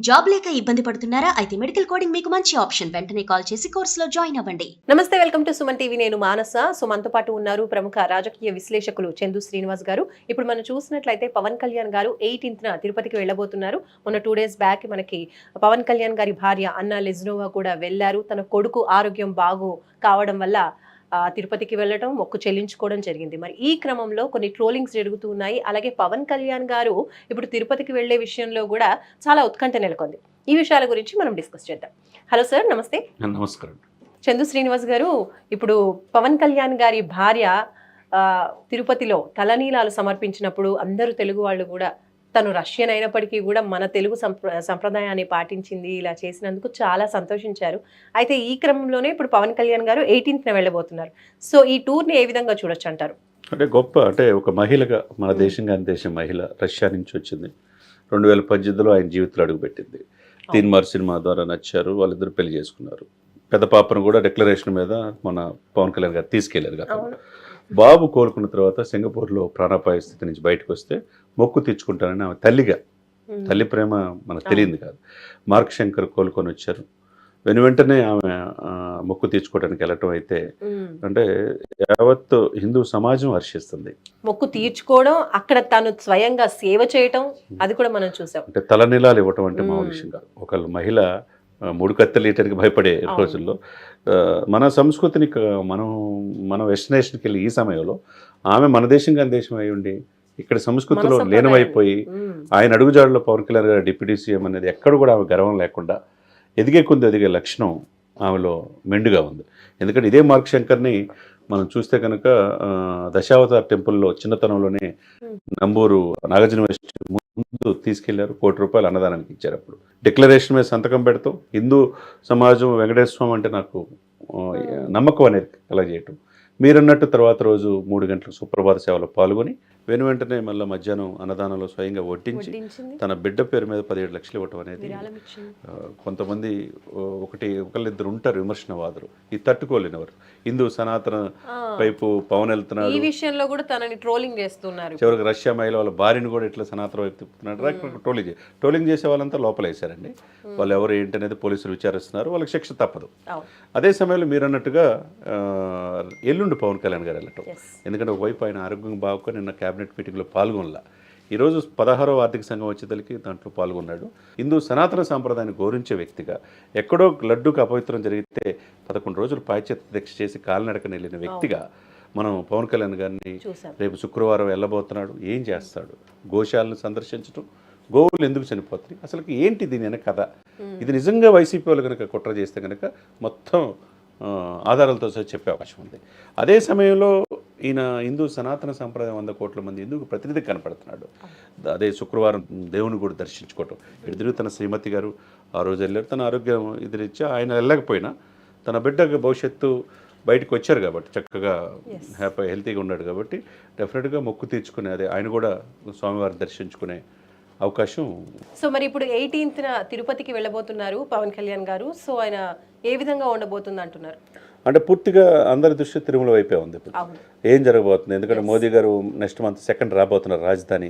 Job లేక ఇబ్బంది పడుతున్నారా? అయితే మెడికల్ కోడింగ్ మీకు మంచి ఆప్షన్. వెంటనే కాల్ చేసి కోర్సులో జాయిన్ అవ్వండి. నమస్తే, వెల్కమ్ టు సుమన్ టీవీ. నేను మానస. సో మనతో పాటు ఉన్నారు ప్రముఖ రాజకీయ విశ్లేషకులు చందు శ్రీనివాస్ గారు. ఇప్పుడు మనం చూసినట్లయితే పవన్ కళ్యాణ్ గారు 18న తిరుపతికి వెళ్ళబోతున్నారు. మొన్న 2 days బ్యాక్ మనకి పవన్ కళ్యాణ్ గారి భార్య అన్నా లెజ్నోవా కూడా వెళ్లారు. తన కొడుకు ఆరోగ్యం బాగు కావడం వల్ల తిరుపతికి వెళ్ళడం, మొక్కు చెల్లించుకోవడం జరిగింది. మరి ఈ క్రమంలో కొన్ని ట్రోలింగ్స్ జరుగుతూ ఉన్నాయి. అలాగే పవన్ కళ్యాణ్ గారు ఇప్పుడు తిరుపతికి వెళ్లే విషయంలో కూడా చాలా ఉత్కంఠ నెలకొంది. ఈ విషయాల గురించి మనం డిస్కస్ చేద్దాం. హలో సార్, నమస్తే. నమస్కారం. చందు శ్రీనివాస్ గారు, ఇప్పుడు పవన్ కళ్యాణ్ గారి భార్య తిరుపతిలో తలనీలాలు సమర్పించినప్పుడు అందరూ తెలుగు వాళ్ళు కూడా, తను రష్యన్ అయినప్పటికీ కూడా మన తెలుగు సంప్రదాయాన్ని పాటించింది, ఇలా చేసినందుకు చాలా సంతోషించారు. అయితే ఈ క్రమంలోనే ఇప్పుడు పవన్ కళ్యాణ్ గారు 18న వెళ్ళబోతున్నారు. సో ఈ టూర్ని ఏ విధంగా చూడొచ్చు అంటారు? అంటే ఒక మహిళగా, మన దేశం కాని దేశం మహిళ రష్యా నుంచి వచ్చింది. 2018లో ఆయన జీవితంలో అడుగుపెట్టింది. తీన్మార్ సినిమా ద్వారా నచ్చారు, వాళ్ళిద్దరు పెళ్లి చేసుకున్నారు. పెద్ద పాపను కూడా డిక్లరేషన్ మీద మన పవన్ కళ్యాణ్ గారు తీసుకెళ్లారు కదా. బాబు కోలుకున్న తర్వాత సింగపూర్లో ప్రాణాపాయ స్థితి నుంచి బయటకు వస్తే మొక్కు తీర్చుకుంటానని ఆమె తల్లిగా, తల్లి ప్రేమ మనకు తెలియదు కాదు. మార్క్ శంకర్ కోలుకొని వచ్చారు. వెంటనే ఆమె మొక్కు తీర్చుకోవడానికి వెళ్ళటం అయితే అంటే యావత్ హిందూ సమాజం హర్షిస్తుంది. మొక్కు తీర్చుకోవడం, అక్కడ తను స్వయంగా సేవ చేయటం, అది కూడా మనం చూసాం. అంటే తలనీలాలు ఇవ్వటం అంటే మామూలు విషయం కాదు. ఒకళ్ళు మహిళ 3 కత్తెలు లీటర్కి భయపడే రోజుల్లో మన సంస్కృతిని మనం వెస్టినేషన్కి వెళ్ళి ఈ సమయంలో ఆమె మన దేశం కాని దేశం అయి ఉండి ఇక్కడ సంస్కృతిలో లీనమైపోయి ఆయన అడుగుజాడులో పవన్ కళ్యాణ్ గారు డిప్యూటీ సీఎం అనేది ఎక్కడ కూడా ఆమె గర్వం లేకుండా ఎదిగే లక్షణం ఆమెలో మెండుగా ఉంది. ఎందుకంటే ఇదే మార్క్ శంకర్ని మనం చూస్తే కనుక దశావతార్ టెంపుల్లో చిన్నతనంలోనే నంబూరు నాగార్జున ముందు తీసుకెళ్లారు. ₹1 కోటి అన్నదానానికి ఇచ్చారు. అప్పుడు డిక్లరేషన్ మీద సంతకం పెడతాం. హిందూ సమాజం వెంకటేశ్వర స్వామి అంటే నాకు నమ్మకం అనేది కలగజేయటం. మీరన్నట్టు తర్వాత రోజు 3 గంటలకు సుప్రభాత సేవలో పాల్గొని వెంటనే మళ్ళీ మధ్యాహ్నం అన్నదానంలో స్వయంగా వడ్డించి తన బిడ్డ పేరు మీద 17 లక్షలు ఇవ్వటం అనేది కొంతమంది ఒకళ్ళిద్దరు ఉంటారు విమర్శనవాదులు, ఇది తట్టుకోలేనివారు. హిందూ సనాతన వైపు పవన్ వెళ్తున్నాడు, ఈ విషయంలో కూడా తనని ట్రోలింగ్ చేస్తున్నారు. చివరికి రష్యా మహిళ వాళ్ళ భార్యను కూడా ఇట్లా సనాతన వైపు తిప్పుతున్నాడు. ట్రోలింగ్ చేసే వాళ్ళంతా లోపల వేశారండి. వాళ్ళు ఎవరు ఏంటి అనేది పోలీసులు విచారిస్తున్నారు. వాళ్ళకి శిక్ష తప్పదు. అదే సమయంలో మీరు అన్నట్టుగా ఎల్లుండి పవన్ కళ్యాణ్ గారు వెళ్ళటం, ఎందుకంటే ఒకవైపు ఆయన ఆరోగ్యం బాగుకొని నిన్న క్యాబినెట్ మీటింగ్లో పాల్గొనలా. ఈరోజు 16వ ఆర్థిక సంఘం వచ్చేతలకి దాంట్లో పాల్గొన్నాడు. హిందూ సనాతన సాంప్రదాయాన్ని గౌరవించే వ్యక్తిగా, ఎక్కడో లడ్డూకి అపవిత్రం జరిగితే 11 రోజులు పాశ్చాత్య దీక్ష చేసి కాలినడకని వెళ్ళిన వ్యక్తిగా మనం పవన్ కళ్యాణ్ గారిని రేపు శుక్రవారం వెళ్ళబోతున్నాడు. ఏం చేస్తాడు? గోశాలను సందర్శించడం, గోవులు ఎందుకు చనిపోతాయి, అసలు ఏంటి దీని వెనక కథ? ఇది నిజంగా వైసీపీ వాళ్ళు కనుక కుట్ర చేస్తే కనుక మొత్తం ఆధారాలతో సహా చెప్పే అవకాశం ఉంది. అదే సమయంలో ఈయన హిందూ సనాతన సంప్రదాయం 100 కోట్ల మంది హిందూకు ప్రతినిధి కనపడుతున్నాడు. అదే శుక్రవారం దేవుని కూడా దర్శించుకోవటం. ఎదురు తన శ్రీమతి గారు ఆ రోజు వెళ్ళారు. తన ఆరోగ్యం ఇదిరిచ్చి ఆయన వెళ్ళకపోయినా తన బిడ్డ భవిష్యత్తు బయటకు వచ్చారు కాబట్టి, చక్కగా హెల్తీగా ఉన్నాడు కాబట్టి డెఫినెట్గా మొక్కు తీర్చుకునే, అదే ఆయన కూడా స్వామివారిని దర్శించుకునే అవకాశం. సో మరి ఇప్పుడు 18న తిరుపతికి వెళ్ళబోతున్నారు పవన్ కళ్యాణ్ గారు. సో ఆయన ఏ విధంగా ఉండబోతుంది అంటున్నారు? అంటే పూర్తిగా అందరి దృష్టి తిరుమల వైపే ఉంది. ఇప్పుడు ఏం జరగబోతుంది? ఎందుకంటే మోదీ గారు నెక్స్ట్ మంత్ 2nd రాబోతున్నారు రాజధాని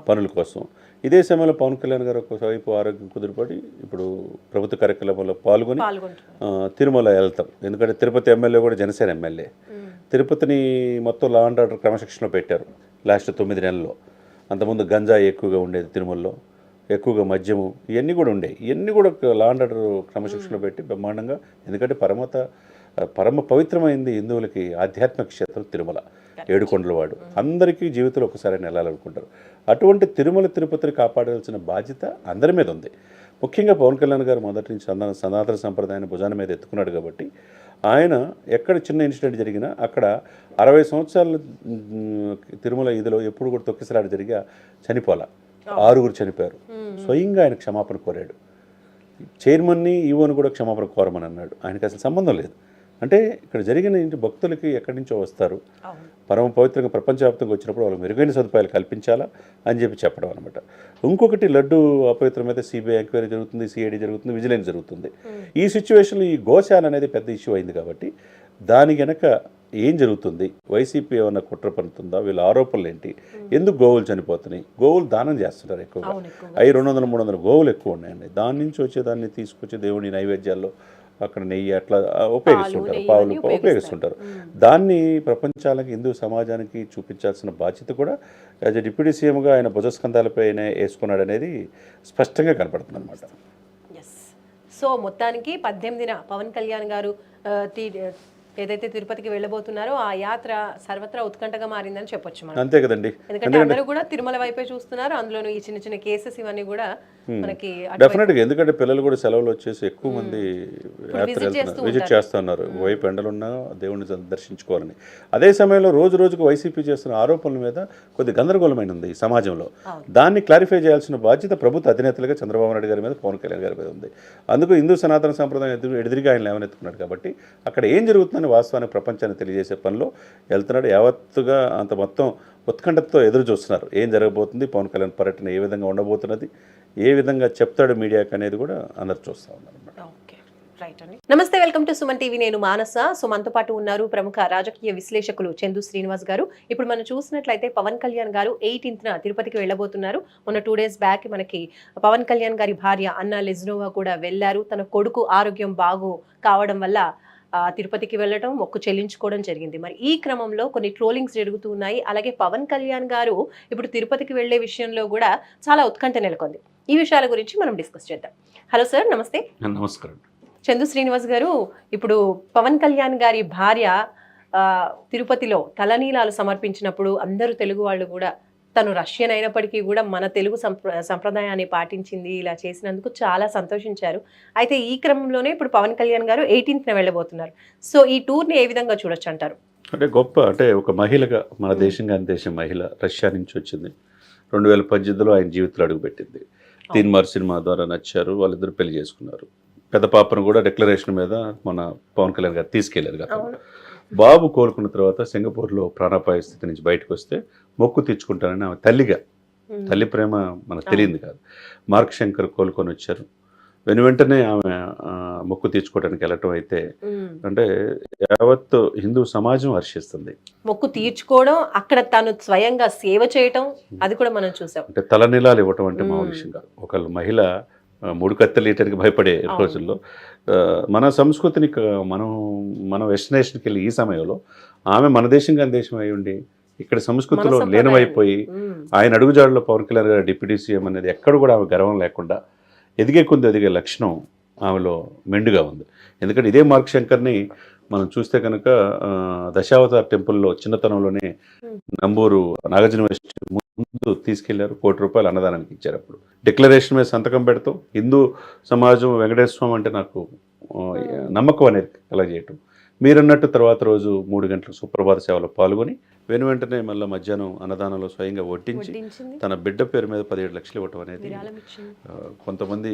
పనుల కోసం. ఇదే సమయంలో పవన్ కళ్యాణ్ గారు ఒకవైపు ఆరోగ్యం కుదిరిపడి ఇప్పుడు ప్రభుత్వ కార్యక్రమంలో పాల్గొని తిరుమల వెళ్తాం. ఎందుకంటే తిరుపతి ఎమ్మెల్యే కూడా జనసేన ఎమ్మెల్యే. తిరుపతిని మొత్తం లా అండ్ ఆర్డర్ క్రమశిక్షణలో పెట్టారు లాస్ట్ 9 నెలల్లో. అంతకుముందు గంజాయి ఎక్కువగా ఉండేది తిరుమలలో, ఎక్కువగా మద్యము, ఇవన్నీ కూడా ఉండేవి. ఇవన్నీ కూడా లా అండ్ ఆర్డర్ క్రమశిక్షణలో పెట్టి బ్రహ్మాండంగా, ఎందుకంటే పరమ పవిత్రమైంది హిందువులకి ఆధ్యాత్మిక క్షేత్రం తిరుమల, ఏడుకొండలవాడు. అందరికీ జీవితంలో ఒకసారి వెళ్ళాలనుకుంటారు. అటువంటి తిరుమల తిరుపతిని కాపాడాల్సిన బాధ్యత అందరి మీద ఉంది. ముఖ్యంగా పవన్ కళ్యాణ్ గారు మొదటి నుంచి సనాతన సంప్రదాయాన్ని భుజాన మీద ఎత్తుకున్నాడు కాబట్టి ఆయన ఎక్కడ చిన్న ఇన్సిడెంట్ జరిగినా అక్కడ 60 సంవత్సరాల తిరుమల ఇదిలో ఎప్పుడు కూడా తొక్కిసలాట జరిగా చనిపోలా. 6 చనిపోయారు. స్వయంగా ఆయన క్షమాపణ కోరాడు. చైర్మన్ని ఈవోని కూడా క్షమాపణ కోరమని అన్నాడు. ఆయనకి అసలు సంబంధం లేదు. అంటే ఇక్కడ జరిగిన భక్తులకి ఎక్కడి నుంచో వస్తారు, పరమ పవిత్రంగా ప్రపంచవ్యాప్తంగా వచ్చినప్పుడు వాళ్ళకి మెరుగైన సదుపాయాలు కల్పించాలా అని చెప్పడం అనమాట. ఇంకొకటి, లడ్డు అపవిత్రమైతే సిబిఐ ఎంక్వైరీ జరుగుతుంది, సిఐడి జరుగుతుంది, విజిలెన్స్ జరుగుతుంది. ఈ సిచ్యువేషన్లో ఈ గోశాల అనేది పెద్ద ఇష్యూ అయింది కాబట్టి దాని వెనక ఏం జరుగుతుంది, వైసీపీ ఏమన్నా కుట్ర పడుతుందా, వీళ్ళ ఆరోపణలు ఏంటి, ఎందుకు గోవులు చనిపోతున్నాయి, గోవులు దానం చేస్తున్నారు ఎక్కువగా, అవి 200-300 గోవులు ఎక్కువ ఉన్నాయండి. దాని నుంచి వచ్చేదాన్ని తీసుకొచ్చి దేవుని నైవేద్యాల్లో అక్కడ నెయ్యి అట్లా ఉపయోగిస్తుంటారు, పావులు ఉపయోగిస్తుంటారు. దాన్ని ప్రపంచానికి హిందూ సమాజానికి చూపించాల్సిన బాధ్యత కూడా యాజ్ ఎ డిప్యూటీ సీఎంగా ఆయన భుజస్కంధాలపైన వేసుకున్నాడు అనేది స్పష్టంగా కనపడుతుంది అనమాట. సో మొత్తానికి 18న పవన్ కళ్యాణ్ గారు ఏదైతే తిరుపతికి వెళ్ళబోతున్నారో ఆ యాత్ర సర్వత్రా ఉత్కంఠగా మారిందని చెప్పొచ్చు మనం. అంతే కదండి, ఎందుకంటే అందరూ కూడా తిరుమల వైపే చూస్తున్నారు. అందులోనూ ఈ చిన్న చిన్న కేసెస్ ఇవన్నీ కూడా మనకి డెఫినెట్గా, ఎందుకంటే పిల్లలు కూడా సెలవులు వచ్చేసి ఎక్కువ మంది యాత్ర వెళ్తున్నారు, విజిట్ చేస్తున్నారు. వైపు ఎండలున్నా దేవుడిని దర్శించుకోవాలని. అదే సమయంలో రోజు రోజుకు వైసీపీ చేస్తున్న ఆరోపణల మీద కొద్ది గందరగోళమైన ఉంది ఈ సమాజంలో. దాన్ని క్లారిఫై చేయాల్సిన బాధ్యత ప్రభుత్వ అధినేతలుగా చంద్రబాబు నాయుడు గారి మీద, పవన్ కళ్యాణ్ గారి మీద ఉంది. అందుకు హిందూ సనాతన సంప్రదాయం ఎదురుగా ఆయన లేవనెత్తుకున్నాడు కాబట్టి అక్కడ ఏం జరుగుతుందని వాస్తవానికి ప్రపంచాన్ని తెలియజేసే పనిలో వెళ్తున్నాడు. యావత్తుగా అంత మొత్తం ఉత్కంఠతో ఎదురు చూస్తున్నారు ఏం జరగబోతుంది, పవన్ కళ్యాణ్ పర్యటన ఏ విధంగా ఉండబోతున్నది, ఏ విధంగా చెప్తాడు మీడియాకి అనేది కూడా అందరు చూస్తూ ఉన్నారు. నమస్తే, వెల్కమ్ టు సుమన్ టీవీ. నేను మానస. సో మనతో పాటు ఉన్నారు ప్రముఖ రాజకీయ విశ్లేషకులు చందు శ్రీనివాస్ గారు. ఇప్పుడు మనం చూసినట్లయితే పవన్ కళ్యాణ్ గారు 18న తిరుపతికి వెళ్ళబోతున్నారు. మొన్న 2 days బ్యాక్ మనకి పవన్ కళ్యాణ్ గారి భార్య అన్నా లెజ్నోవా కూడా వెళ్లారు. తన కొడుకు ఆరోగ్యం బాగు కావడం వల్ల తిరుపతికి వెళ్ళడం, మొక్కు చెల్లించుకోవడం జరిగింది. మరి ఈ క్రమంలో కొన్ని ట్రోలింగ్స్ జరుగుతూ ఉన్నాయి. అలాగే పవన్ కళ్యాణ్ గారు ఇప్పుడు తిరుపతికి వెళ్లే విషయంలో కూడా చాలా ఉత్కంఠ నెలకొంది. ఈ విషయాల గురించి మనం డిస్కస్ చేద్దాం. హలో సార్, నమస్తే. నమస్కారం. చందు శ్రీనివాస్ గారు, ఇప్పుడు పవన్ కళ్యాణ్ గారి భార్య తిరుపతిలో తలనీలాలు సమర్పించినప్పుడు అందరూ తెలుగు వాళ్ళు కూడా, తను రష్యన్ అయినప్పటికీ కూడా మన తెలుగు సంప్రదాయాన్ని పాటించింది, ఇలా చేసినందుకు చాలా సంతోషించారు. అయితే ఈ క్రమంలోనే ఇప్పుడు పవన్ కళ్యాణ్ గారు 18న వెళ్ళబోతున్నారు. సో ఈ టూర్ని ఏ విధంగా చూడొచ్చు అంటారు? అంటే గొప్ప, అంటే ఒక మహిళగా, మన దేశం కాని దేశం మహిళ రష్యా నుంచి వచ్చింది. 2018లో ఆయన జీవితంలో అడుగుపెట్టింది. తీన్మార్ సినిమా ద్వారా నచ్చారు, వాళ్ళిద్దరు పెళ్లి చేసుకున్నారు. పెద్ద పాపను కూడా డిక్లరేషన్ మీద మన పవన్ కళ్యాణ్ గారు తీసుకెళ్లారు కదా. బాబు కోలుకున్న తర్వాత సింగపూర్లో ప్రాణాపాయ స్థితి నుంచి బయటకు వస్తే మొక్కు తెచ్చుకుంటానని ఆమె తల్లిగా, తల్లి ప్రేమ మనకు తెలియదు కాదు. మార్క్ శంకర్ కోలుకొని వచ్చారు. వెంటనే ఆమె మొక్కు తీర్చుకోవడానికి వెళ్ళటం అయితే అంటే యావత్ హిందూ సమాజం హర్షిస్తుంది. మొక్కు తీర్చుకోవడం, అక్కడ తను స్వయంగా సేవ చేయటం, అది కూడా మనం చూసాం. అంటే తలనీలాలు ఇవ్వటం అంటే మామూలు విషయం కాదు. ఒకళ్ళు మహిళ 3 కత్తెలు లీటర్కి భయపడే రోజుల్లో మన సంస్కృతిని మనం వెస్టినేషన్కి వెళ్ళి ఈ సమయంలో ఆమె మన దేశం కాని దేశం అయి ఉండి ఇక్కడ సంస్కృతిలో లీనమైపోయి ఆయన అడుగుజాడులో పవన్ కళ్యాణ్ గారు డిప్యూటీ సీఎం అనేది ఎక్కడ కూడా ఆమె గర్వం లేకుండా ఎదిగే లక్షణం ఆమెలో మెండుగా ఉంది. ఎందుకంటే ఇదే మార్క్ శంకర్ని మనం చూస్తే కనుక దశావతార్ టెంపుల్లో చిన్నతనంలోనే నంబూరు నాగార్జున ముందు తీసుకెళ్లారు. ₹1 అన్నదానానికి ఇచ్చారు. అప్పుడు డిక్లరేషన్ మీద సంతకం పెడతాం. హిందూ సమాజం వెంకటేశ్వర స్వామి అంటే నాకు నమ్మకం అనేది కలగజేయటం. మీరన్నట్టు తర్వాత రోజు 3 గంటలకు సుప్రభాత సేవలో పాల్గొని వెంటనే మళ్ళీ మధ్యాహ్నం అన్నదానంలో స్వయంగా వడ్డించి తన బిడ్డ పేరు మీద 17 లక్షలు ఇవ్వటం అనేది, కొంతమంది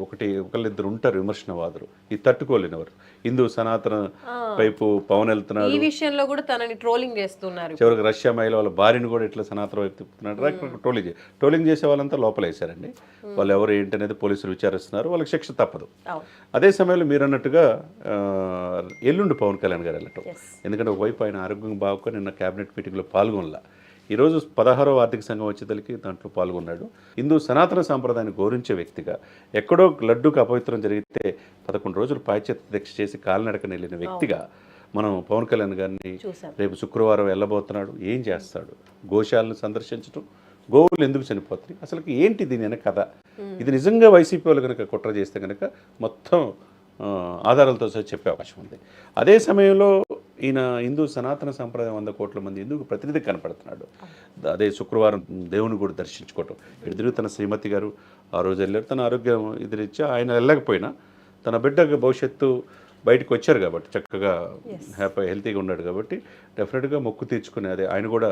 ఒకళ్ళిద్దరు ఉంటారు విమర్శనవాదులు, ఈ తట్టుకోలేనివారు. హిందూ సనాతన వైపు పవన్ వెళ్తున్నాడు, ఈ విషయంలో కూడా తనని ట్రోలింగ్ చేస్తున్నారు. చివరికి రష్యా మహిళ వాళ్ళ భార్యను కూడా ఇట్లా సనాతన వైపు తిప్పుతున్నాడు. ట్రోలింగ్ చేసే వాళ్ళంతా లోపల వేశారండి. వాళ్ళు ఎవరు ఏంటి అనేది పోలీసులు విచారిస్తున్నారు. వాళ్ళకి శిక్ష తప్పదు. అదే సమయంలో మీరు అన్నట్టుగా ఎల్లుండి పవన్ కళ్యాణ్ గారు వెళ్ళటం, ఎందుకంటే ఒకవైపు ఆయన ఆరోగ్యం బాగుకొని నిన్న క్యాబినెట్ మీటింగ్లో పాల్గొనలా. ఈరోజు 16వ ఆర్థిక సంఘం వచ్చేదలికి దాంట్లో పాల్గొన్నాడు. హిందూ సనాతన సాంప్రదాయాన్ని గౌరవించే వ్యక్తిగా, ఎక్కడో లడ్డూకి అపవిత్రం జరిగితే 11 రోజులు పాశ్చాత్య దీక్ష చేసి కాలినడకని వెళ్ళిన వ్యక్తిగా మనం పవన్ కళ్యాణ్ గారిని రేపు శుక్రవారం వెళ్ళబోతున్నాడు. ఏం చేస్తాడు? గోశాలను సందర్శించడం, గోవులు ఎందుకు చనిపోతాయి, అసలు ఏంటి దీని వెనక కథ? ఇది నిజంగా వైసీపీ వాళ్ళు కనుక కుట్ర చేస్తే కనుక మొత్తం ఆధారాలతో సహా చెప్పే అవకాశం ఉంది. అదే సమయంలో ఈయన హిందూ సనాతన సంప్రదాయం 100 కోట్ల మంది హిందూకు ప్రతినిధి కనపడుతున్నాడు. అదే శుక్రవారం దేవుని కూడా దర్శించుకోవటం. ఎదురు తన శ్రీమతి గారు ఆ రోజు వెళ్ళారు. తన ఆరోగ్యం ఎదురిచ్చా ఆయన వెళ్ళకపోయినా తన బిడ్డ భవిష్యత్తు బయటకు వచ్చారు కాబట్టి, చక్కగా హెల్తీగా ఉన్నాడు కాబట్టి డెఫినెట్గా మొక్కు తీర్చుకునే, అదే ఆయన కూడా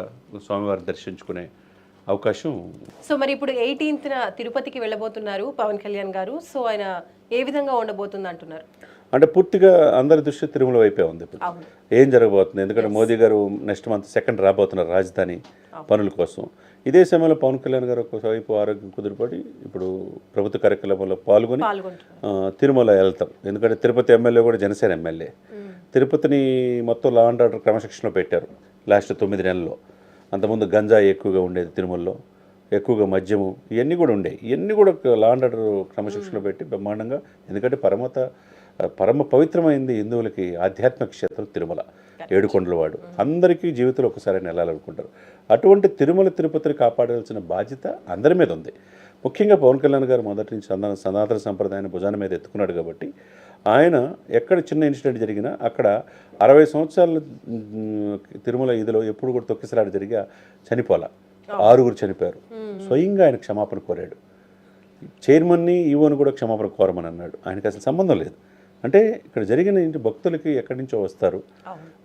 స్వామివారిని దర్శించుకునే అవకాశం. సో మరి ఇప్పుడు 18న తిరుపతికి వెళ్ళబోతున్నారు పవన్ కళ్యాణ్ గారు. సో ఆయన ఏ విధంగా ఉండబోతుంది అంటున్నారు? అంటే పూర్తిగా అందరి దృష్టి తిరుమల వైపే ఉంది. ఇప్పుడు ఏం జరగబోతుంది, ఎందుకంటే మోదీ గారు నెక్స్ట్ మంత్ 2nd రాబోతున్నారు రాజధాని పనుల కోసం. ఇదే సమయంలో పవన్ కళ్యాణ్ గారు ఒకవైపు ఆరోగ్యం కుదిరిపడి ఇప్పుడు ప్రభుత్వ కార్యక్రమంలో పాల్గొని తిరుమల వెళ్తాం. ఎందుకంటే తిరుపతి ఎమ్మెల్యే కూడా జనసేన ఎమ్మెల్యే తిరుపతిని మొత్తం లా అండ్ ఆర్డర్ క్రమశిక్షణలో పెట్టారు లాస్ట్ 9 నెలల్లో. అంతకుముందు గంజాయి ఎక్కువగా ఉండేది తిరుమలలో, ఎక్కువగా మద్యము, ఇవన్నీ కూడా ఉండేవి. ఇవన్నీ కూడా లా అండ్ ఆర్డర్ క్రమశిక్షణలో పెట్టి బ్రహ్మాండంగా, ఎందుకంటే పరమ పవిత్రమైంది హిందువులకి ఆధ్యాత్మిక క్షేత్రం తిరుమల, ఏడుకొండలవాడు. అందరికీ జీవితంలో ఒకసారి వెళ్ళాలనుకుంటారు. అటువంటి తిరుమల తిరుపతిని కాపాడాల్సిన బాధ్యత అందరి మీద ఉంది. ముఖ్యంగా పవన్ కళ్యాణ్ గారు మొదటి నుంచి సనాతన సంప్రదాయాన్ని భుజాన మీద ఎత్తుకున్నాడు కాబట్టి ఆయన ఎక్కడ చిన్న ఇన్సిడెంట్ జరిగినా అక్కడ 60 సంవత్సరాల తిరుమల ఇదిలో ఎప్పుడు కూడా తొక్కిసలాట జరిగా చనిపోలా, 6 చనిపోయారు. స్వయంగా ఆయన క్షమాపణ కోరాడు. చైర్మన్ని ఈవోని కూడా క్షమాపణ కోరమని అన్నాడు. ఆయనకి అసలు సంబంధం లేదు. అంటే ఇక్కడ జరిగిన భక్తులకి ఎక్కడి నుంచో వస్తారు,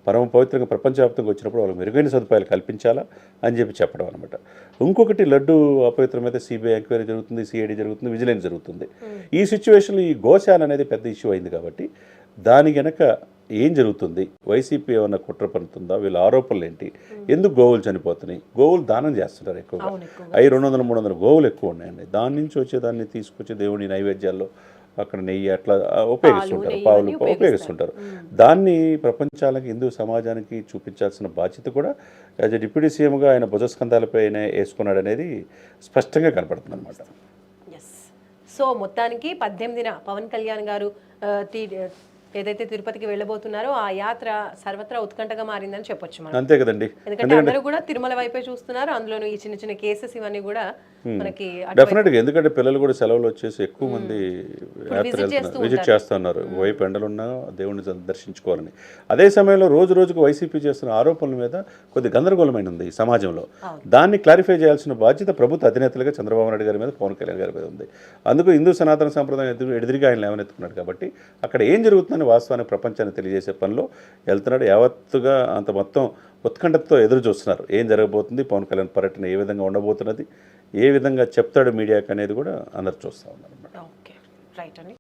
పరమ పవిత్రంగా ప్రపంచవ్యాప్తంగా వచ్చినప్పుడు వాళ్ళకి మెరుగైన సదుపాయాలు కల్పించాలా అని చెప్పడం అనమాట. ఇంకొకటి, లడ్డు అపవిత్రమైతే సిబిఐ ఎంక్వైరీ జరుగుతుంది, సిఐడి జరుగుతుంది, విజిలెన్స్ జరుగుతుంది. ఈ సిచ్యువేషన్లో ఈ గోశాల అనేది పెద్ద ఇష్యూ అయింది కాబట్టి దాని వెనక ఏం జరుగుతుంది, వైసీపీ ఏమన్నా కుట్ర పడుతుందా, వీళ్ళ ఆరోపణలు ఏంటి, ఎందుకు గోవులు చనిపోతున్నాయి, గోవులు దానం చేస్తున్నారు ఎక్కువగా, 200-300 గోవులు ఎక్కువ ఉన్నాయండి. దాని నుంచి వచ్చేదాన్ని తీసుకొచ్చి దేవుడి నైవేద్యాల్లో అక్కడ నెయ్యి అట్లా ఉపయోగిస్తుంటారు, పావులు ఉపయోగిస్తుంటారు. దాన్ని ప్రపంచానికి, హిందూ సమాజానికి చూపించాల్సిన బాధ్యత కూడా యాజ్ ఎ డిప్యూటీ సీఎంగా ఆయన భుజస్కంధాలపై ఆయన వేసుకున్నాడు అనేది స్పష్టంగా కనపడుతుంది అనమాట. సో మొత్తానికి 18న పవన్ కళ్యాణ్ గారు ఏదైతే తిరుపతికి వెళ్ళబోతున్నారో ఆ యాత్ర సర్వత్రా ఉత్కంఠగా మారిందని చెప్పొచ్చు మనం. అంతే కదండి, ఎందుకంటే అందరూ కూడా తిరుమల వైపే చూస్తున్నారు. అందులోనూ ఈ చిన్న చిన్న కేసెస్ ఇవన్నీ కూడా మనకి డెఫినెట్గా, ఎందుకంటే పిల్లలు కూడా సెలవులు వచ్చేసి ఎక్కువ మంది విజిట్ చేస్తున్నారు. వైపు ఎండలున్నా దేవుడిని దర్శించుకోవాలని. అదే సమయంలో రోజుకు వైసీపీ చేస్తున్న ఆరోపణల మీద కొద్ది గందరగోళమైన ఉంది ఈ సమాజంలో. దాన్ని క్లారిఫై చేయాల్సిన బాధ్యత ప్రభుత్వ అధినేతలుగా చంద్రబాబు నాయుడు గారి మీద, పవన్ కళ్యాణ్ గారి మీద ఉంది. అందుకు హిందూ సనాతన సంప్రదాయం ఎదురుగా ఆయన లేవనెత్తుకున్నాడు కాబట్టి అక్కడ ఏం జరుగుతుందని వాస్తవాన్ని ప్రపంచాన్ని తెలియజేసే పనిలో వెళ్తున్నాడు. యావత్తుగా అంత మొత్తం ఉత్కంఠతో ఎదురు చూస్తున్నారు. ఏం జరగబోతుంది, పవన్ కళ్యాణ్ పర్యటన ఏ విధంగా ఉండబోతున్నది, ఏ విధంగా చెప్తాడు మీడియాకి అనేది కూడా అందరు చూస్తూ ఉన్నారు. ఓకే, రైట్ అండి.